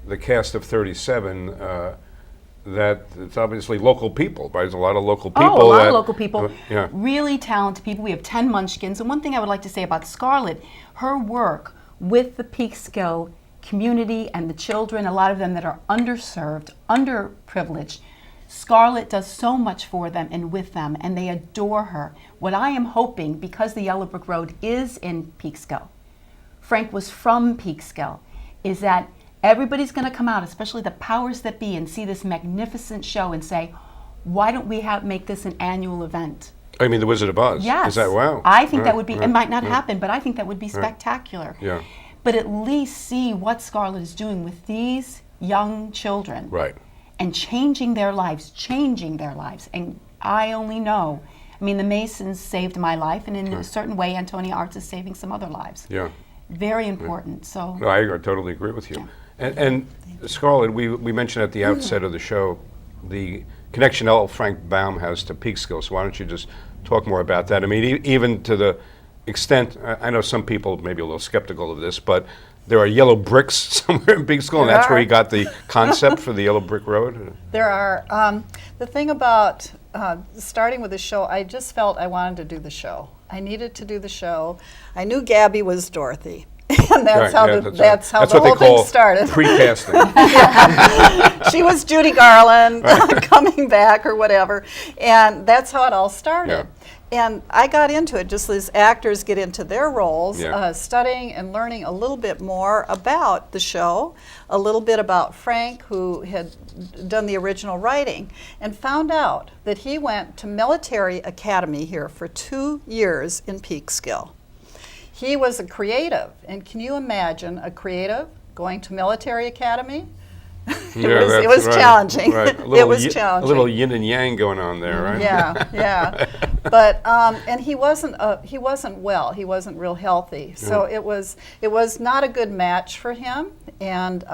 the cast of 37, that it's obviously local people, right? There's a lot of local people. Oh, a lot of local people. Yeah. Really talented people. We have 10 munchkins. And one thing I would like to say about Scarlett, her work with the Peekskill community and the children, a lot of them that are underserved, underprivileged, Scarlett does so much for them and with them, and they adore her. What I am hoping, because the Yellow Brick Road is in Peekskill, Frank was from Peekskill, is that everybody's going to come out, especially the powers that be, and see this magnificent show and say, why don't we make this an annual event? I mean, the Wizard of Oz. Yes. Is that, wow. I think that would be, it might not happen, but I think that would be spectacular. Yeah. But at least see what Scarlett is doing with these young children. Right. And changing their lives. And I only know, I mean, the Masons saved my life, and in a certain way, Antonia Arts is saving some other lives. Yeah. Very important. So. No, I totally agree with you. And Scarlett, we mentioned at the outset of the show the connection L. Frank Baum has to Peekskill. So why don't you just talk more about that? I mean, even to the extent, I know some people may be a little skeptical of this, but there are yellow bricks somewhere in Peekskill, and that's where he got the concept for the Yellow Brick Road? There are. The thing about starting with the show, I just felt I wanted to do the show. I needed to do the show. I knew Gabby was Dorothy. And that's how the whole thing started. Pre-casting. She was Judy Garland coming back or whatever, and that's how it all started. Yeah. And I got into it just as actors get into their roles, Yeah. studying and learning a little bit more about the show, a little bit about Frank, who had done the original writing, and found out that he went to Military Academy here for 2 years in Peekskill. He was a creative, and can you imagine a creative going to Military Academy? It was challenging. Right. It was challenging. A little yin and yang going on there, right? Yeah. But and he wasn't well. He wasn't real healthy. So it was not a good match for him, and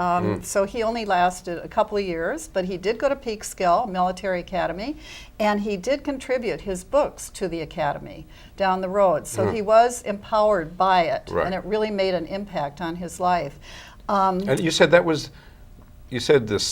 so he only lasted a couple of years. But he did go to Peekskill Military Academy, and he did contribute his books to the academy down the road. So he was empowered by it, and it really made an impact on his life. And you said that was. You said this